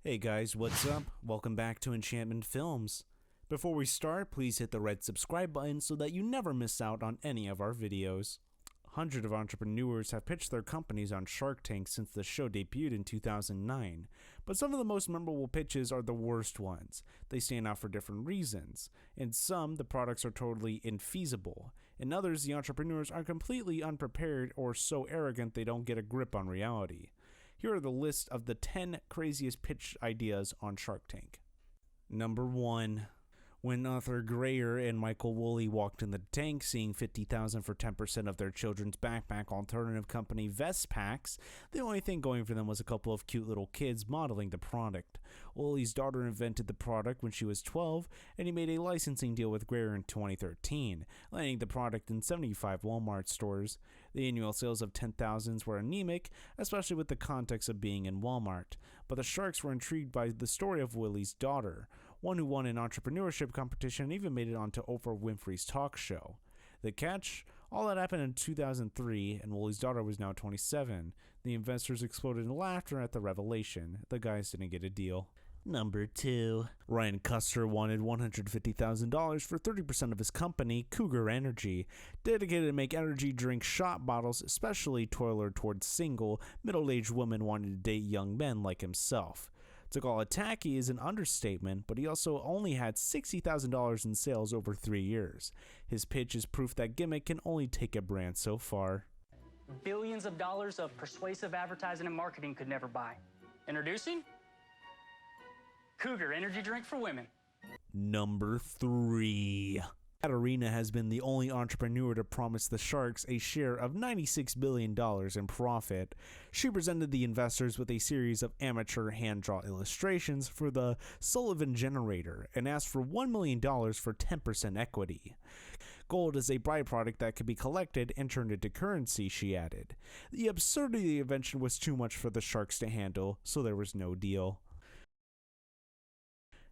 Hey guys, what's up? Welcome back to Enchantment Films. Before we start, please hit the red subscribe button so that you never miss out on any of our videos. Hundreds of entrepreneurs have pitched their companies on Shark Tank since the show debuted in 2009, but some of the most memorable pitches are the worst ones. They stand out for different reasons. In some, the products are totally infeasible. In others, the entrepreneurs are completely unprepared or so arrogant they don't get a grip on reality. Here are the list of the 10 craziest pitch ideas on Shark Tank. Number 1. When Arthur Grayer and Michael Woolley walked in the tank seeing $50,000 for 10% of their children's backpack alternative company Vest Packs, the only thing going for them was a couple of cute little kids modeling the product. Woolley's daughter invented the product when she was 12, and he made a licensing deal with Grayer in 2013, landing the product in 75 Walmart stores. The annual sales of 10,000s were anemic, especially with the context of being in Walmart, but the Sharks were intrigued by the story of Woolley's daughter, one who won an entrepreneurship competition and even made it onto Oprah Winfrey's talk show. The catch? All that happened in 2003, and Woolley's daughter was now 27. The investors exploded in laughter at the revelation. The guys didn't get a deal. Number 2. Ryan Custer wanted $150,000 for 30% of his company, Cougar Energy, dedicated to make energy drink shot bottles especially tailored towards single, middle-aged women wanting to date young men like himself. To call it tacky is an understatement, but he also only had $60,000 in sales over 3 years. His pitch is proof that gimmick can only take a brand so far. Billions of dollars of persuasive advertising and marketing could never buy. Introducing Cougar Energy drink for women. Number 3. Katarina has been the only entrepreneur to promise the Sharks a share of $96 billion in profit. She presented the investors with a series of amateur hand-drawn illustrations for the Sullivan Generator and asked for $1 million for 10% equity. Gold is a byproduct that could be collected and turned into currency, she added. The absurdity of the invention was too much for the Sharks to handle, so there was no deal.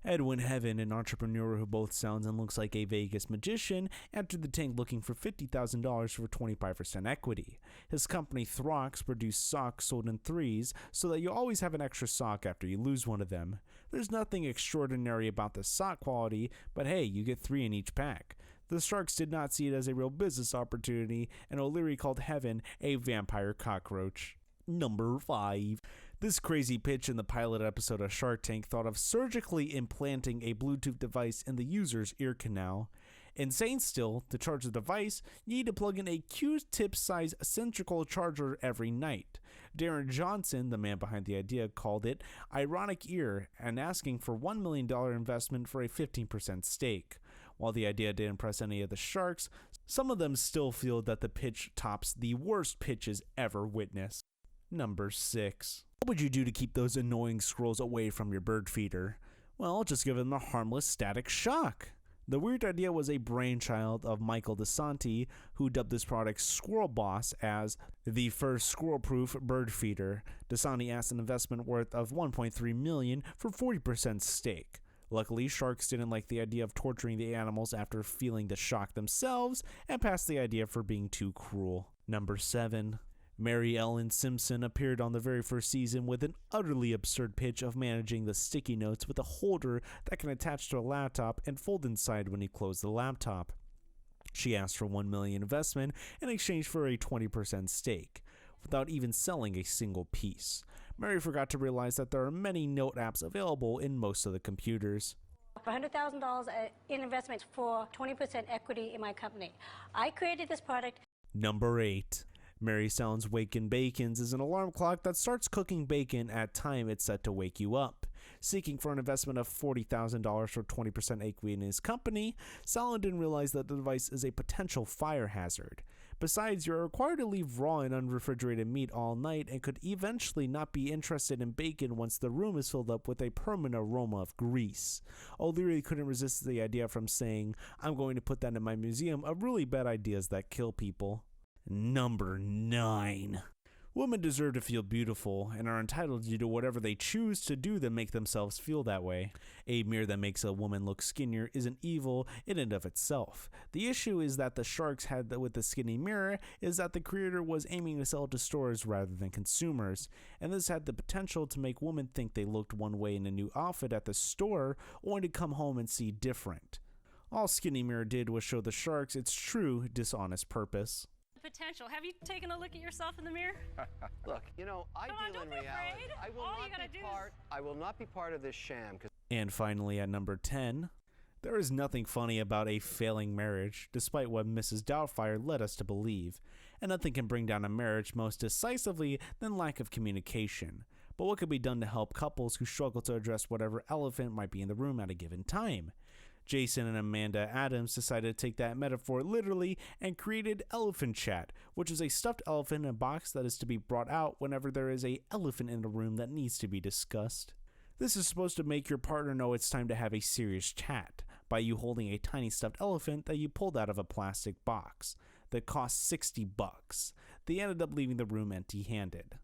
Edwin Heaven, an entrepreneur who both sounds and looks like a Vegas magician, entered the tank looking for $50,000 for 25% equity. His company Thrax produced socks sold in threes so that you always have an extra sock after you lose one of them. There's nothing extraordinary about the sock quality, but hey, you get 3 in each pack. The Sharks did not see it as a real business opportunity, and O'Leary called Heaven a vampire cockroach. Number 5. This crazy pitch in the pilot episode of Shark Tank thought of surgically implanting a Bluetooth device in the user's ear canal. Insane still, to charge the device, you need to plug in a Q-tip size cylindrical charger every night. Darren Johnson, the man behind the idea, called it ironic ear and asking for $1 million investment for a 15% stake. While the idea didn't impress any of the Sharks, some of them still feel that the pitch tops the worst pitches ever witnessed. Number 6. What would you do to keep those annoying squirrels away from your bird feeder? Well, just give them a harmless static shock. The weird idea was a brainchild of Michael DeSanti, who dubbed this product Squirrel Boss as the first squirrel-proof bird feeder. DeSanti asked an investment worth of $1.3 million for 40% stake. Luckily, Sharks didn't like the idea of torturing the animals after feeling the shock themselves and passed the idea for being too cruel. Number 7. Mary Ellen Simpson appeared on the very first season with an utterly absurd pitch of managing the sticky notes with a holder that can attach to a laptop and fold inside when you close the laptop. She asked for $1 million investment in exchange for a 20% stake, without even selling a single piece. Mary forgot to realize that there are many note apps available in most of the computers. For $100,000 in investment for 20% equity in my company. I created this product. Number 8. Mary Sound's Waken Bacons is an alarm clock that starts cooking bacon at time it's set to wake you up. Seeking for an investment of $40,000 for 20% equity in his company, Salon didn't realize that the device is a potential fire hazard. Besides, you're required to leave raw and unrefrigerated meat all night and could eventually not be interested in bacon once the room is filled up with a permanent aroma of grease. O'Leary couldn't resist the idea from saying, "I'm going to put that in my museum of really bad ideas that kill people." Number 9. Women deserve to feel beautiful and are entitled to do whatever they choose to do to make themselves feel that way. A mirror that makes a woman look skinnier isn't evil in and of itself. The issue is that the sharks had with the skinny mirror is that the creator was aiming to sell it to stores rather than consumers, and this had the potential to make women think they looked one way in a new outfit at the store only to come home and see different. All Skinny Mirror did was show the sharks its true dishonest purpose. Potential. Have you taken a look at yourself in the mirror? Look, you know, I Come on, deal in don't be reality. afraid. I will not be part of this sham. And finally, at number 10, there is nothing funny about a failing marriage, despite what Mrs. Doubtfire led us to believe, and nothing can bring down a marriage most decisively than lack of communication. But what could be done to help couples who struggle to address whatever elephant might be in the room at a given time? Jason and Amanda Adams decided to take that metaphor literally and created Elephant Chat, which is a stuffed elephant in a box that is to be brought out whenever there is an elephant in the room that needs to be discussed. This is supposed to make your partner know it's time to have a serious chat by you holding a tiny stuffed elephant that you pulled out of a plastic box that cost $60. They ended up leaving the room empty-handed.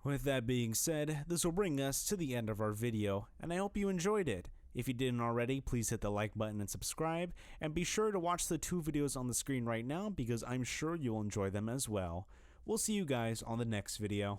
With that being said, this will bring us to the end of our video, and I hope you enjoyed it. If you didn't already, please hit the like button and subscribe, and be sure to watch the 2 videos on the screen right now because I'm sure you'll enjoy them as well. We'll see you guys on the next video.